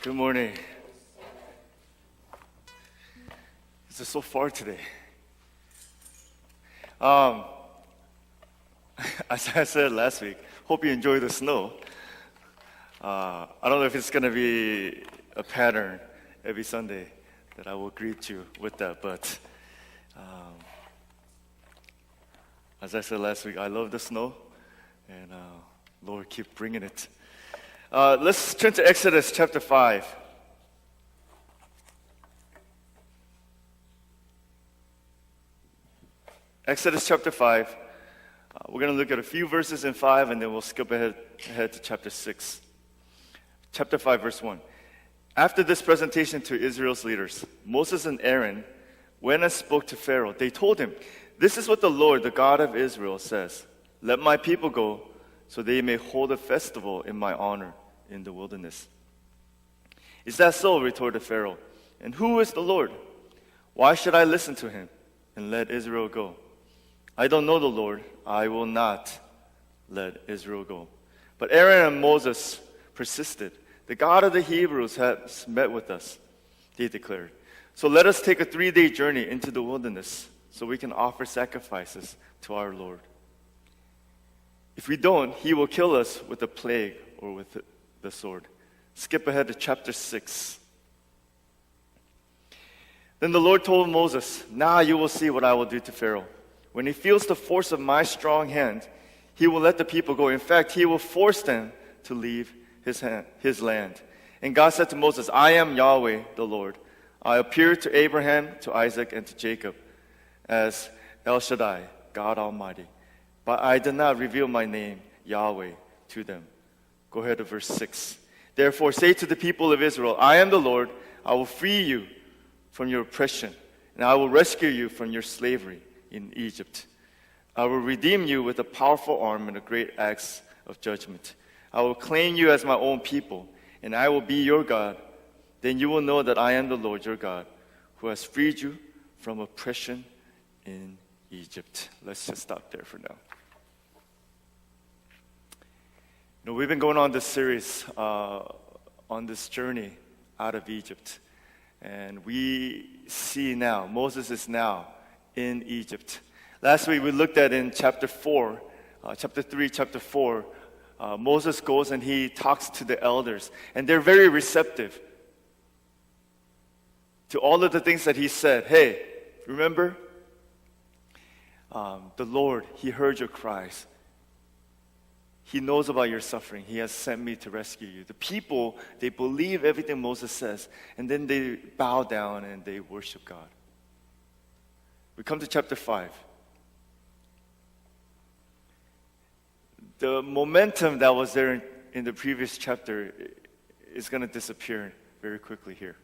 Good morning. This is so far today. As I said last week, hope you enjoy the snow. I don't know if it's going to be a pattern every Sunday that I will greet you with that, but as I said last week, I love the snow, and Lord, keep bringing it. Let's turn to Exodus chapter 5. Exodus chapter 5. We're going to look at a few verses in 5, and then we'll skip ahead to chapter 6. Chapter 5, verse 1. After this presentation to Israel's leaders, Moses and Aaron went and spoke to Pharaoh. They told him, "This is what the Lord, the God of Israel, says. Let my people go, so they may hold a festival in my honor in the wilderness." "Is that so?" retorted Pharaoh. "And who is the Lord? Why should I listen to him and let Israel go? I don't know the Lord. I will not let Israel go." But Aaron and Moses persisted. "The God of the Hebrews has met with us," they declared. "So let us take a 3-day journey into the wilderness so we can offer sacrifices to our Lord. If we don't, he will kill us with a plague or with the sword." Skip ahead to chapter 6. Then the Lord told Moses, "Now you will see what I will do to Pharaoh. When he feels the force of my strong hand, he will let the people go. In fact, he will force them to leave his land." And God said to Moses, "I am Yahweh, the Lord. I appeared to Abraham, to Isaac, and to Jacob as El Shaddai, God Almighty. But I did not reveal my name, Yahweh, to them." Go ahead to verse 6. "Therefore say to the people of Israel, I am the Lord. I will free you from your oppression, and I will rescue you from your slavery in Egypt. I will redeem you with a powerful arm and a great axe of judgment. I will claim you as my own people, and I will be your God. Then you will know that I am the Lord your God, who has freed you from oppression in Egypt." Let's just stop there for now. You know, we've been going on this series, on this journey out of Egypt. And we see now, Moses is now in Egypt. Last week we looked at in chapter 4, chapter 3, chapter 4, Moses goes and he talks to the elders. And they're very receptive to all of the things that he said. "Hey, remember? The Lord, he heard your cries. He knows about your suffering. He has sent me to rescue you." The people, they believe everything Moses says, and then they bow down and they worship God. We come to chapter 5. The momentum that was there in the previous chapter is going to disappear very quickly here.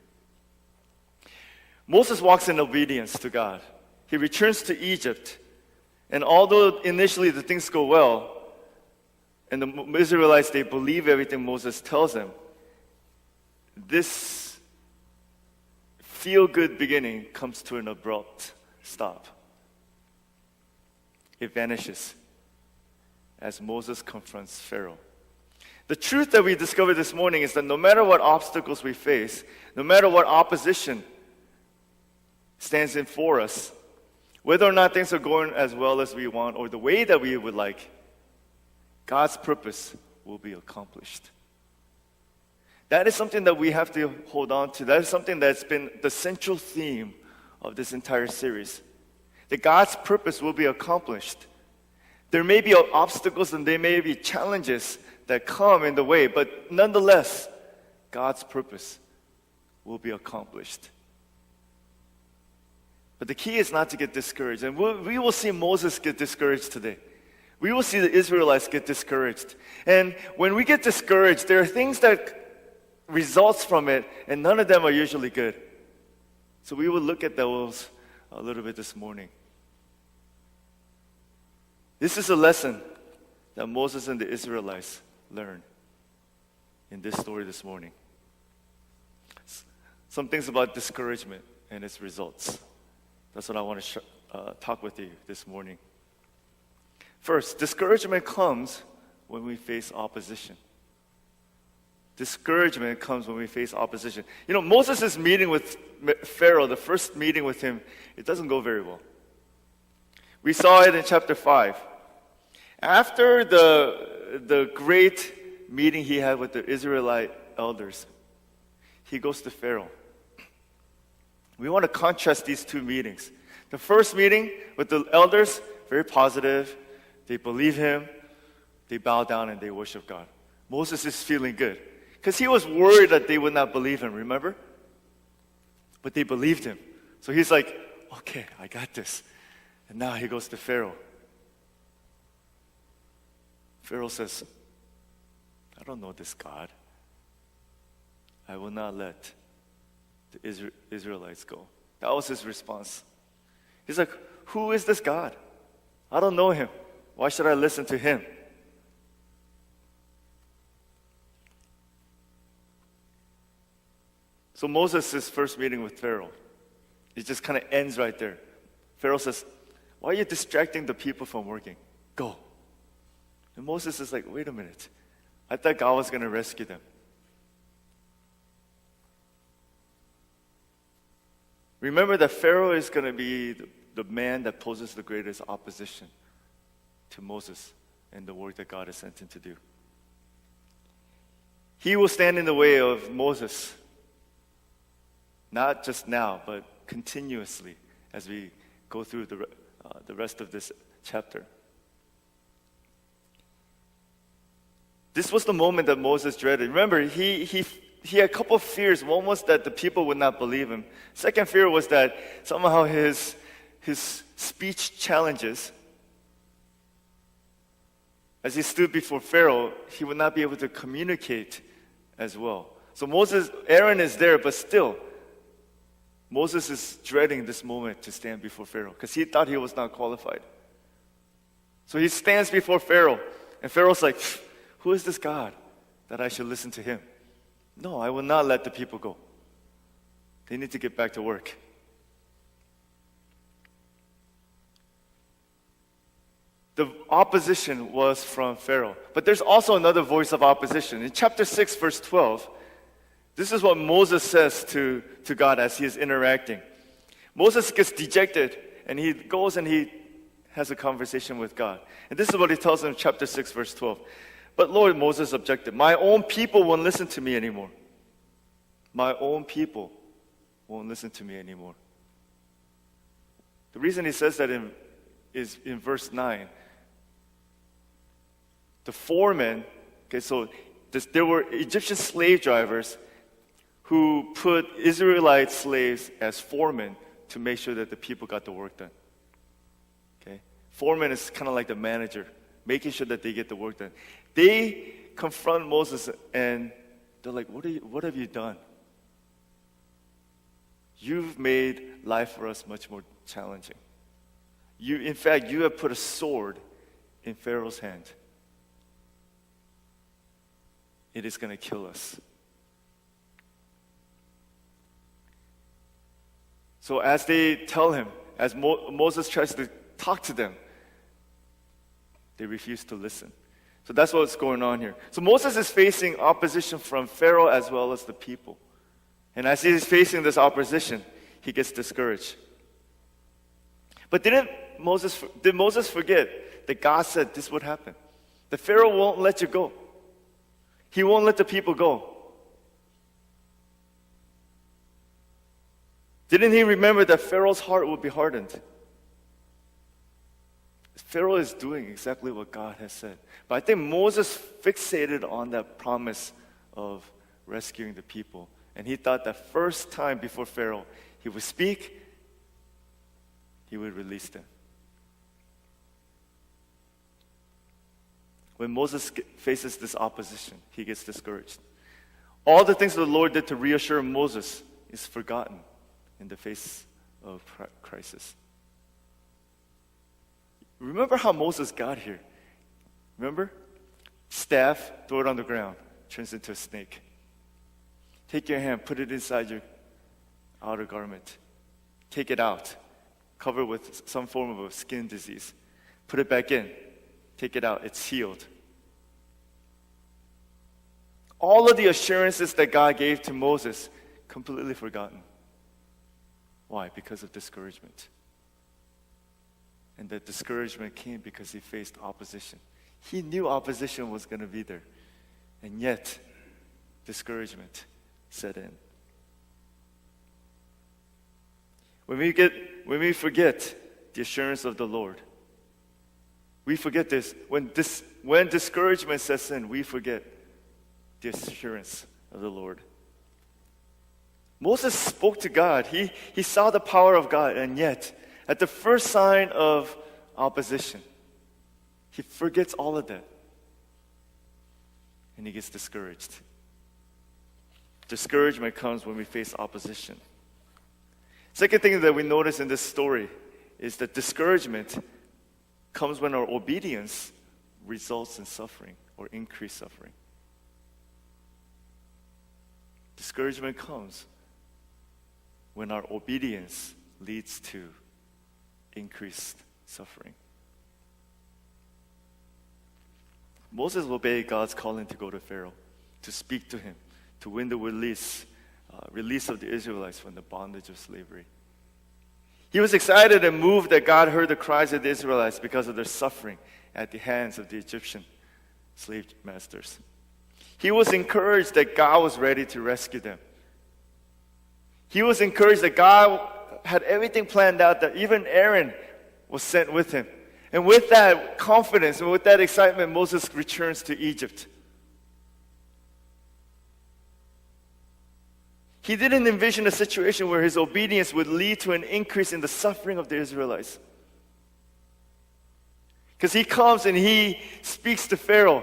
Moses walks in obedience to God. He returns to Egypt, and although initially the things go well, and the Israelites, they believe everything Moses tells them, this feel-good beginning comes to an abrupt stop. It vanishes as Moses confronts Pharaoh. The truth that we discovered this morning is that no matter what obstacles we face, no matter what opposition stands in for us, whether or not things are going as well as we want or the way that we would like, God's purpose will be accomplished. That is something that we have to hold on to. That is something that's been the central theme of this entire series. That God's purpose will be accomplished. There may be obstacles and there may be challenges that come in the way, but nonetheless, God's purpose will be accomplished. But the key is not to get discouraged. And we will see Moses get discouraged today. We will see the Israelites get discouraged. And when we get discouraged, there are things that results from it, and none of them are usually good. So we will look at those a little bit this morning. This is a lesson that Moses and the Israelites learned in this story this morning. Some things about discouragement and its results. That's what I want to talk with you this morning. First, discouragement comes when we face opposition. Discouragement comes when we face opposition. You know, Moses' meeting with Pharaoh, the first meeting with him, it doesn't go very well. We saw it in chapter 5. After the great meeting he had with the Israelite elders, he goes to Pharaoh. We want to contrast these two meetings. The first meeting with the elders, very positive. They believe him, they bow down, and they worship God. Moses is feeling good because he was worried that they would not believe him, remember? But they believed him. So he's like, okay, I got this. And now he goes to Pharaoh. Pharaoh says, I don't know this God. I will not let the Israelites go. That was his response. He's like, who is this God? I don't know him. Why should I listen to him? So Moses' first meeting with Pharaoh, it just kind of ends right there. Pharaoh says, why are you distracting the people from working? Go. And Moses is like, wait a minute. I thought God was going to rescue them. Remember that Pharaoh is going to be the man that poses the greatest opposition to Moses and the work that God has sent him to do. He will stand in the way of Moses, not just now, but continuously as we go through the rest of this chapter. This was the moment that Moses dreaded. Remember, he had a couple of fears. One was that the people would not believe him. Second fear was that somehow his speech challenges, as he stood before Pharaoh, he would not be able to communicate as well. So Aaron is there, but still, Moses is dreading this moment to stand before Pharaoh because he thought he was not qualified. So he stands before Pharaoh, and Pharaoh's like, who is this God that I should listen to him? No, I will not let the people go. They need to get back to work. The opposition was from Pharaoh. But there's also another voice of opposition. In chapter 6, verse 12, this is what Moses says to God as he is interacting. Moses gets dejected, and he goes and he has a conversation with God. And this is what he tells him in chapter 6, verse 12. But Lord, Moses objected, my own people won't listen to me anymore. My own people won't listen to me anymore. The reason he says that is in verse 9. The foreman, there were Egyptian slave drivers who put Israelite slaves as foremen to make sure that the people got the work done. Okay? Foreman is kind of like the manager, making sure that they get the work done. They confront Moses and they're like, what have you done? You've made life for us much more challenging. In fact, you have put a sword in Pharaoh's hand. It is going to kill us. So as they tell him, as Moses tries to talk to them, they refuse to listen. So that's what's going on here. So Moses is facing opposition from Pharaoh as well as the people. And as he's facing this opposition, he gets discouraged. But did Moses forget that God said this would happen? The Pharaoh won't let you go. He won't let the people go. Didn't he remember that Pharaoh's heart would be hardened? Pharaoh is doing exactly what God has said. But I think Moses fixated on that promise of rescuing the people. And he thought that first time before Pharaoh, he would speak, he would release them. When Moses faces this opposition, he gets discouraged. All the things that the Lord did to reassure Moses is forgotten in the face of crisis. Remember how Moses got here? Remember? Staff, throw it on the ground, turns into a snake. Take your hand, put it inside your outer garment. Take it out, cover it with some form of a skin disease. Put it back in, take it out, it's healed. all of the assurances that God gave to Moses, completely forgotten. Why? Because of discouragement. And that discouragement came because he faced opposition. He knew opposition was going to be there. And yet, discouragement set in. When we forget the assurance of the Lord, we forget this. When discouragement sets in, we forget the assurance of the Lord. Moses spoke to God. He saw the power of God, and yet, at the first sign of opposition, he forgets all of that. And he gets discouraged. Discouragement comes when we face opposition. Second thing that we notice in this story is that discouragement comes when our obedience results in suffering or increased suffering. Discouragement comes when our obedience leads to increased suffering. Moses obeyed God's calling to go to Pharaoh, to speak to him, to win the release of the Israelites from the bondage of slavery. He was excited and moved that God heard the cries of the Israelites because of their suffering at the hands of the Egyptian slave masters. He was encouraged that God was ready to rescue them. He was encouraged that God had everything planned out, that even Aaron was sent with him. And with that confidence and with that excitement, Moses returns to Egypt. He didn't envision a situation where his obedience would lead to an increase in the suffering of the Israelites. Because he comes and he speaks to Pharaoh,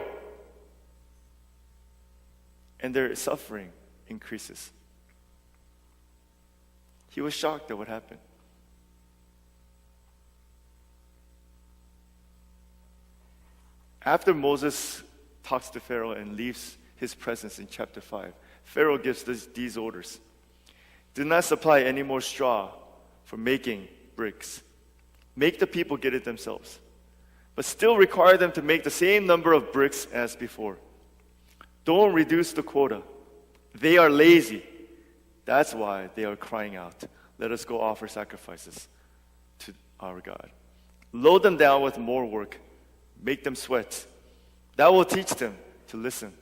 and their suffering increases. He was shocked at what happened. After Moses talks to Pharaoh and leaves his presence in chapter 5, Pharaoh gives these orders. Do not supply any more straw for making bricks. Make the people get it themselves, but still require them to make the same number of bricks as before. Don't reduce the quota. They are lazy. That's why they are crying out, let us go offer sacrifices to our God. Load them down with more work. Make them sweat. That will teach them to listen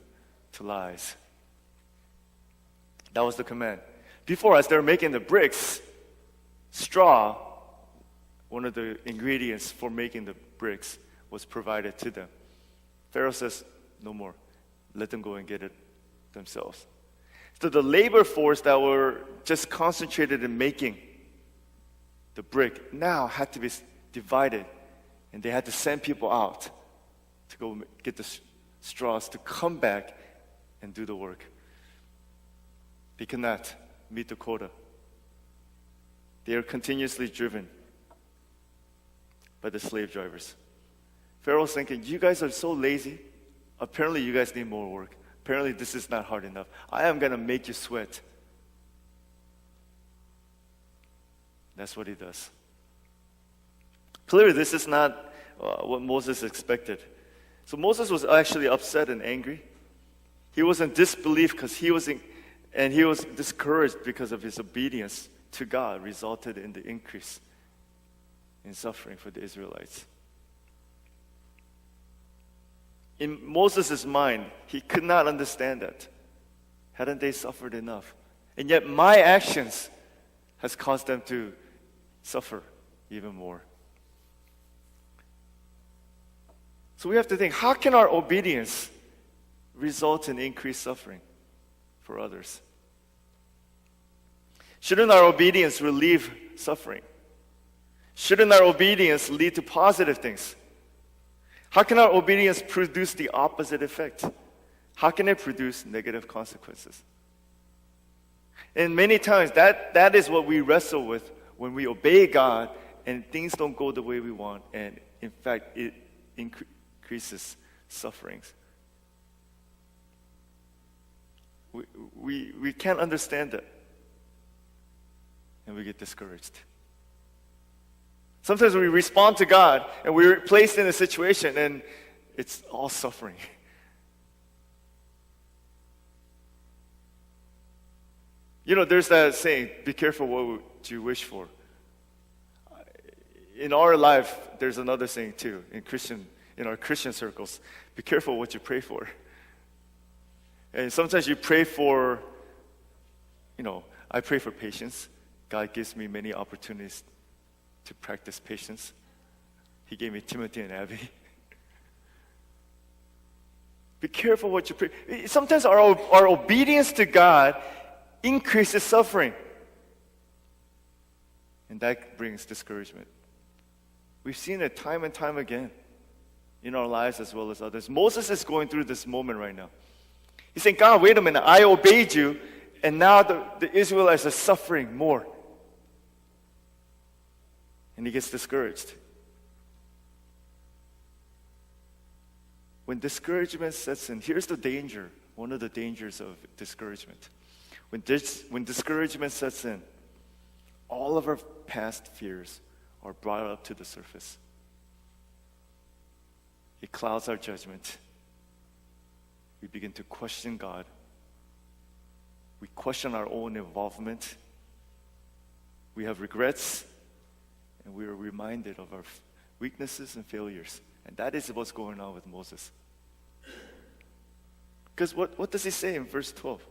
to lies. That was the command. Before, as they were making the bricks, straw, one of the ingredients for making the bricks, was provided to them. Pharaoh says, no more. Let them go and get it themselves. So the labor force that were just concentrated in making the brick now had to be divided, and they had to send people out to go get the straws to come back and do the work. They cannot meet the quota. They are continuously driven by the slave drivers. Pharaoh's thinking, you guys are so lazy. Apparently you guys need more work. Apparently this is not hard enough. I am going to make you sweat. That's what he does. Clearly this is not what Moses expected. So Moses was actually upset and angry. He was in disbelief because he was discouraged because of his obedience to God resulted in the increase in suffering for the Israelites. In Moses' mind, he could not understand that. Hadn't they suffered enough? And yet my actions has caused them to suffer even more. So we have to think, how can our obedience result in increased suffering for others? Shouldn't our obedience relieve suffering? Shouldn't our obedience lead to positive things? How can our obedience produce the opposite effect? How can it produce negative consequences? And many times that is what we wrestle with when we obey God and things don't go the way we want, and in fact it increases sufferings. We can't understand that, and we get discouraged. Sometimes we respond to God and we're placed in a situation and it's all suffering. You know, there's that saying, be careful what you wish for. In our life, there's another saying too, in our Christian circles, be careful what you pray for. And sometimes you pray for, I pray for patience. God gives me many opportunities to practice patience. He gave me Timothy and Abby. Be careful what you pray. Sometimes our obedience to God increases suffering. And that brings discouragement. We've seen it time and time again in our lives as well as others. Moses is going through this moment right now. He's saying, God, wait a minute, I obeyed you, and now the Israelites are suffering more. And he gets discouraged. When discouragement sets in, here's the danger, one of the dangers of discouragement. When discouragement sets in, all of our past fears are brought up to the surface. It clouds our judgment. We begin to question God. We question our own involvement. We have regrets, and we are reminded of our weaknesses and failures. And that is what's going on with Moses. Because what does he say in verse 12?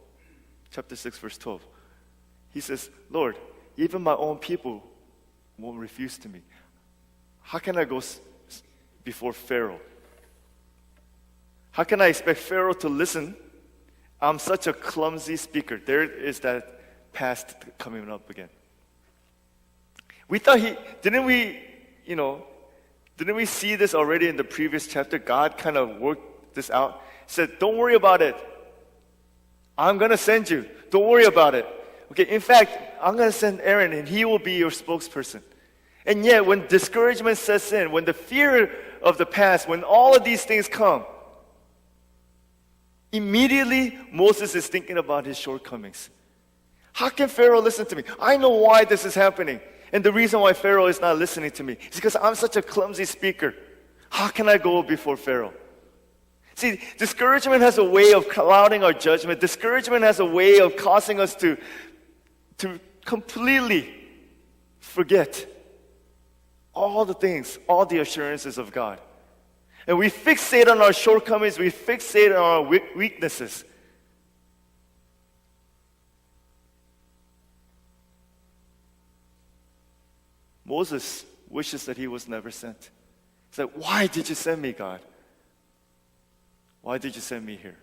Chapter 6, verse 12. He says, Lord, even my own people won't refuse to me. How can I go before Pharaoh? How can I expect Pharaoh to listen? I'm such a clumsy speaker. There is that past coming up again. We thought didn't we see this already in the previous chapter? God kind of worked this out. He said, don't worry about it. I'm going to send you. Don't worry about it. Okay, in fact, I'm going to send Aaron and he will be your spokesperson. And yet, when discouragement sets in, when the fear of the past, when all of these things come, immediately Moses is thinking about his shortcomings. How can Pharaoh listen to me? I know why this is happening. And the reason why Pharaoh is not listening to me is because I'm such a clumsy speaker. How can I go before Pharaoh? See, discouragement has a way of clouding our judgment. Discouragement has a way of causing us to completely forget all the things, all the assurances of God. And we fixate on our shortcomings, we fixate on our weaknesses. Moses wishes that he was never sent. He's like, why did you send me, God? Why did you send me here?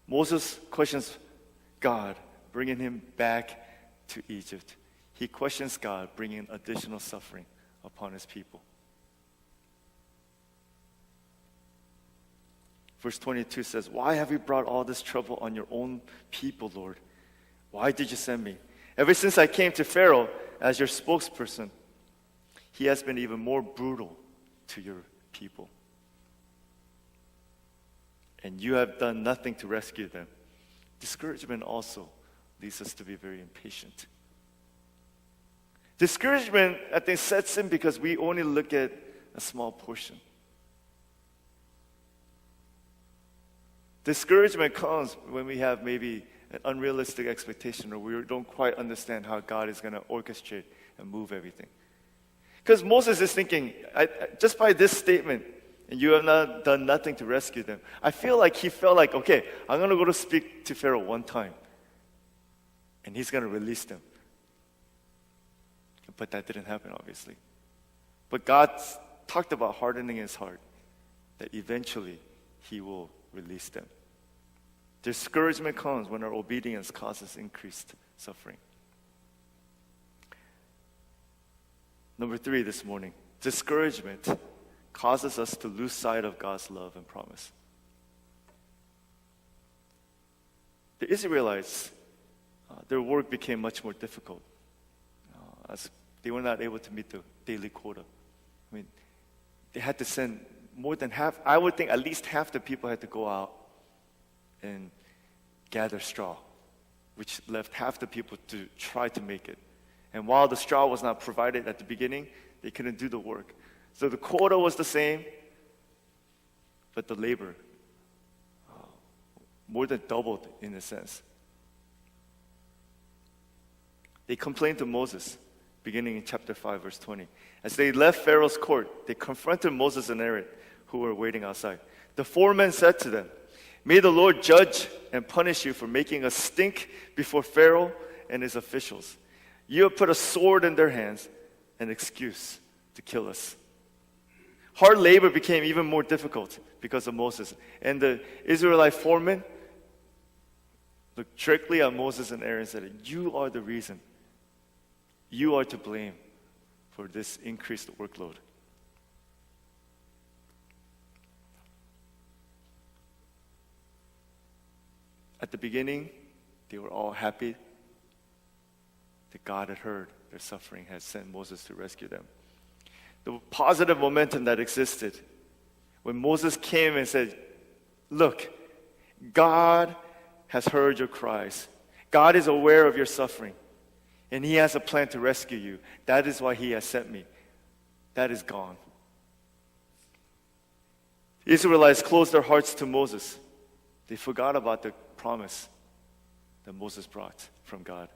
Moses questions God, bringing him back to Egypt. He questions God, bringing additional suffering upon his people. Verse 22 says, why have you brought all this trouble on your own people, Lord? Why did you send me? Ever since I came to Pharaoh as your spokesperson, he has been even more brutal to your people. And you have done nothing to rescue them. Discouragement also leads us to be very impatient. Discouragement, I think, sets in because we only look at a small portion. Discouragement comes when we have maybe an unrealistic expectation or we don't quite understand how God is going to orchestrate and move everything. Because Moses is thinking, just by this statement, and you have not done nothing to rescue them, I feel like he felt like, okay, I'm going to go to speak to Pharaoh one time, and he's going to release them. But that didn't happen, obviously. But God talked about hardening his heart, that eventually he will release them. Discouragement comes when our obedience causes increased suffering. Number 3 this morning, discouragement causes us to lose sight of God's love and promise. The Israelites, their work became much more difficult as they were not able to meet the daily quota. I mean, they had to send more than half, I would think at least half the people had to go out and gather straw, which left half the people to try to make it. And while the straw was not provided at the beginning, they couldn't do the work. So the quota was the same, but the labor more than doubled in a sense. They complained to Moses, beginning in chapter 5, verse 20. As they left Pharaoh's court, they confronted Moses and Aaron, who were waiting outside. The four men said to them, "May the Lord judge and punish you for making us stink before Pharaoh and his officials. You have put a sword in their hands, an excuse to kill us." Hard labor became even more difficult because of Moses. And the Israelite foreman looked directly at Moses and Aaron and said, "You are the reason. You are to blame for this increased workload." At the beginning, they were all happy that God had heard their suffering, had sent Moses to rescue them. The positive momentum that existed when Moses came and said, "Look, God has heard your cries. God is aware of your suffering, and He has a plan to rescue you. That is why He has sent me." That is gone. The Israelites closed their hearts to Moses. They forgot about the promise that Moses brought from God.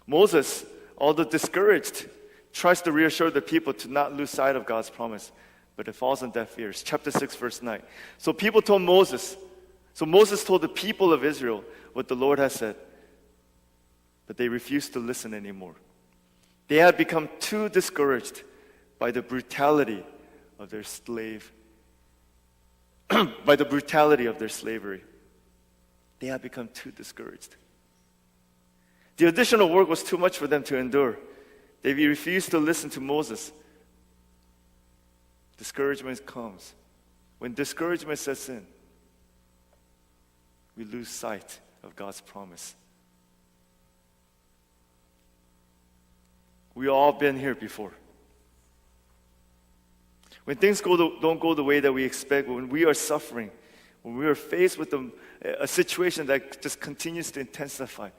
Moses, although discouraged, tries to reassure the people to not lose sight of God's promise, but it falls on deaf ears. Chapter 6, verse 9. So Moses told the people of Israel what the Lord has said, but they refused to listen anymore. They had become too discouraged by the brutality of their slavery. They had become too discouraged. The additional work was too much for them to endure. They refused to listen to Moses. Discouragement comes. When discouragement sets in, we lose sight of God's promise. We all been here before. When things don't go the way that we expect, when we are suffering, when we are faced with a situation that just continues to intensify,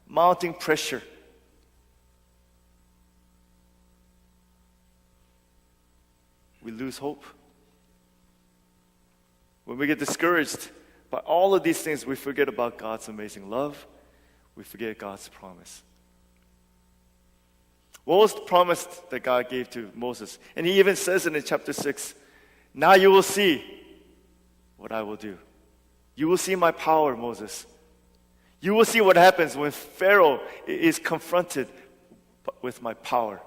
mounting pressure, we lose hope. When we get discouraged by all of these things, we forget about God's amazing love. We forget God's promise. What was the promise that God gave to Moses? And He even says it in chapter 6. "Now you will see what I will do. You will see my power, Moses. You will see what happens when Pharaoh is confronted with my power.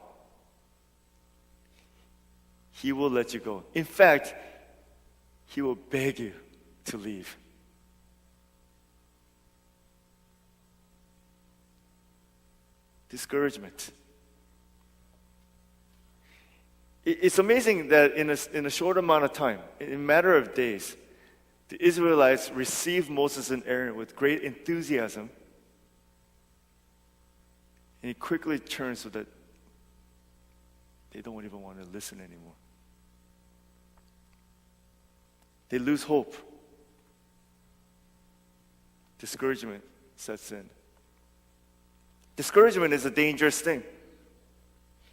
He will let you go. In fact, He will beg you to leave." Discouragement. It's amazing that in a short amount of time, in a matter of days, the Israelites received Moses and Aaron with great enthusiasm, and it quickly turns so that they don't even want to listen anymore. They lose hope. Discouragement sets in. Discouragement is a dangerous thing.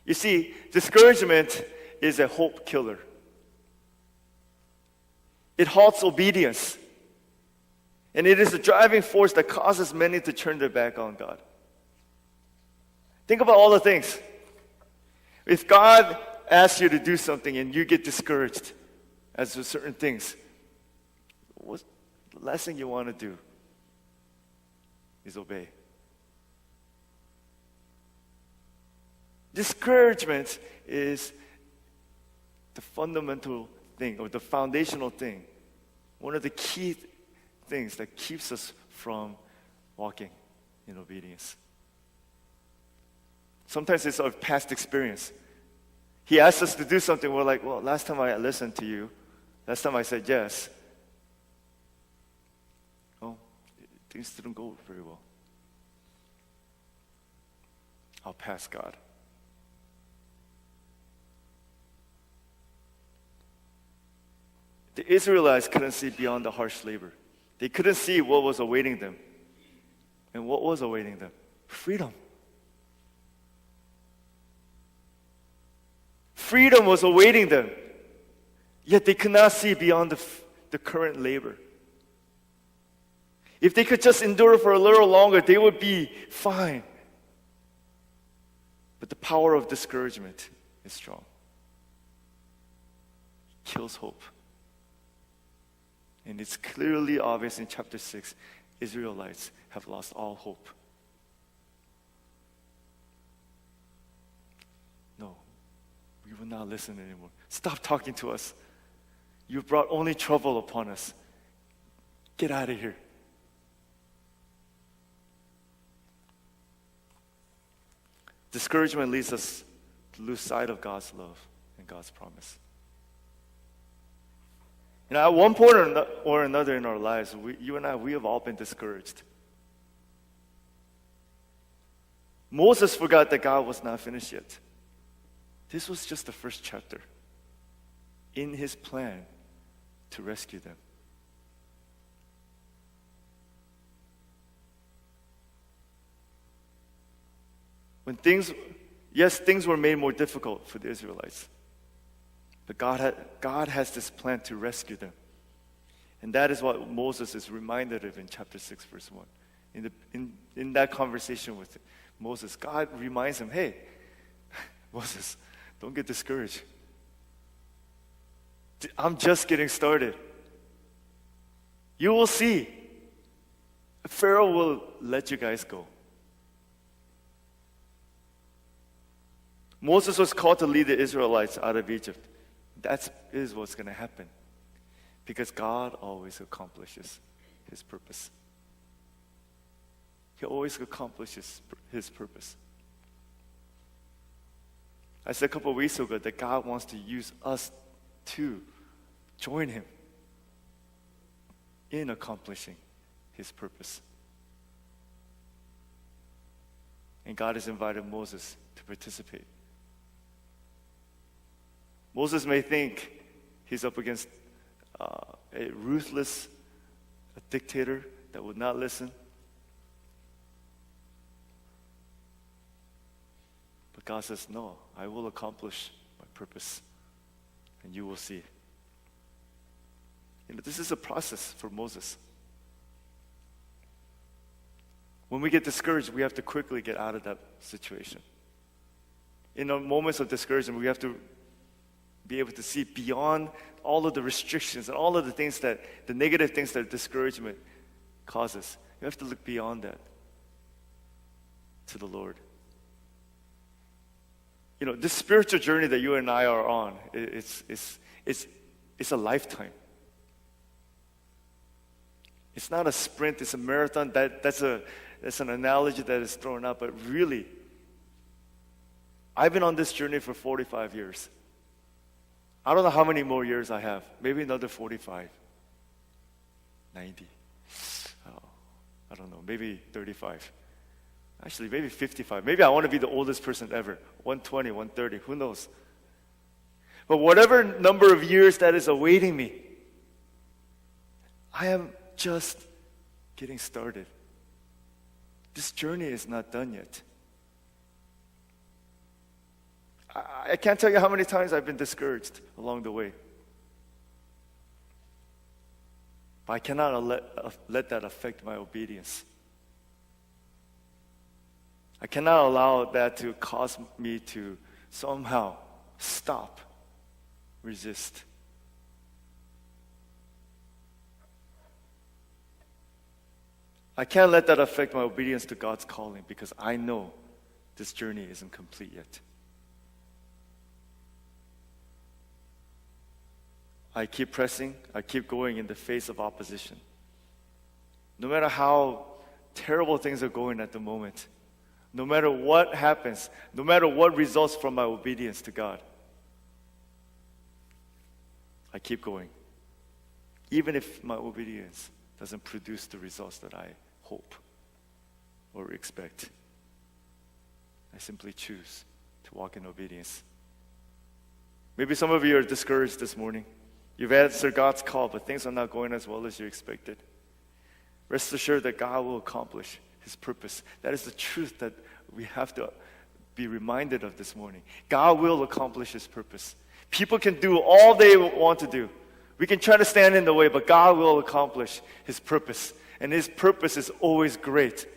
You see, discouragement is a hope killer. It halts obedience. And it is the driving force that causes many to turn their back on God. Think about all the things. If God asks you to do something and you get discouraged as to certain things, what's the last thing you want to do is obey. Discouragement is the fundamental thing, or the foundational thing, one of the key things that keeps us from walking in obedience. Sometimes it's our past experience. He asks us to do something, we're like, well, last time I listened to you, last time I said yes, things didn't go very well. I'll pass God. The Israelites couldn't see beyond the harsh labor. They couldn't see what was awaiting them. And what was awaiting them? Freedom. Freedom was awaiting them. Yet they could not see beyond the current labor. If they could just endure for a little longer, they would be fine. But the power of discouragement is strong. It kills hope. And it's clearly obvious in chapter 6, Israelites have lost all hope. No, we will not listen anymore. Stop talking to us. You've brought only trouble upon us. Get out of here. Discouragement leads us to lose sight of God's love and God's promise. At one point or another in our lives, you and I, we have all been discouraged. Moses forgot that God was not finished yet. This was just the first chapter in his plan to rescue them. When things were made more difficult for the Israelites. But God has this plan to rescue them. And that is what Moses is reminded of in chapter 6, verse 1. In that conversation with Moses, God reminds him, hey, Moses, don't get discouraged. I'm just getting started. You will see. Pharaoh will let you guys go. Moses was called to lead the Israelites out of Egypt. That is what's going to happen. Because God always accomplishes His purpose. He always accomplishes His purpose. I said a couple of weeks ago that God wants to use us to join Him in accomplishing His purpose. And God has invited Moses to participate. Moses may think he's up against a ruthless dictator that would not listen. But God says, no, I will accomplish my purpose, and you will see. This is a process for Moses. When we get discouraged, we have to quickly get out of that situation. In our moments of discouragement, we have to be able to see beyond all of the restrictions and all of the negative things that discouragement causes. You have to look beyond that to the Lord. This spiritual journey that you and I are on, it's a lifetime. It's not a sprint, it's a marathon. That's an analogy that is thrown out, but really, I've been on this journey for 45 years. I don't know how many more years I have. Maybe another 45. 90. I don't know. Maybe 35. Actually, maybe 55. Maybe I want to be the oldest person ever. 120, 130. Who knows? But whatever number of years that is awaiting me, I am just getting started. This journey is not done yet. I can't tell you how many times I've been discouraged along the way. But I cannot let that affect my obedience. I cannot allow that to cause me to somehow stop, resist. I can't let that affect my obedience to God's calling because I know this journey isn't complete yet. I keep pressing, I keep going in the face of opposition. No matter how terrible things are going at the moment, no matter what happens, no matter what results from my obedience to God, I keep going. Even if my obedience doesn't produce the results that I hope or expect, I simply choose to walk in obedience. Maybe some of you are discouraged this morning. You've answered God's call, but things are not going as well as you expected. Rest assured that God will accomplish His purpose. That is the truth that we have to be reminded of this morning. God will accomplish His purpose. People can do all they want to do. We can try to stand in the way, but God will accomplish His purpose. And His purpose is always great.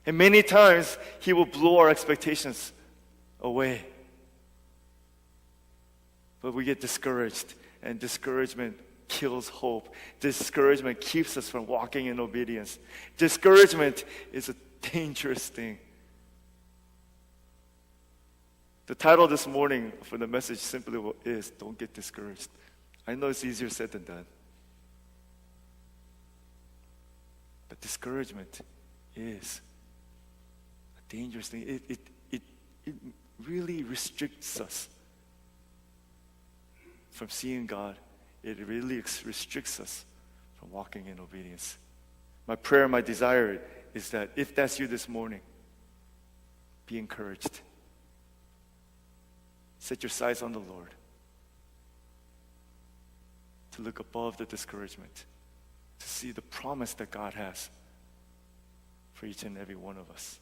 And many times, He will blow our expectations away. But we get discouraged, and discouragement kills hope. Discouragement keeps us from walking in obedience. Discouragement is a dangerous thing. The title this morning for the message simply is, Don't Get Discouraged. I know it's easier said than done. But discouragement is a dangerous thing. It really restricts us from seeing God. It really restricts us from walking in obedience. My prayer, my desire is that if that's you this morning, be encouraged. Set your sights on the Lord. To look above the discouragement. To see the promise that God has for each and every one of us.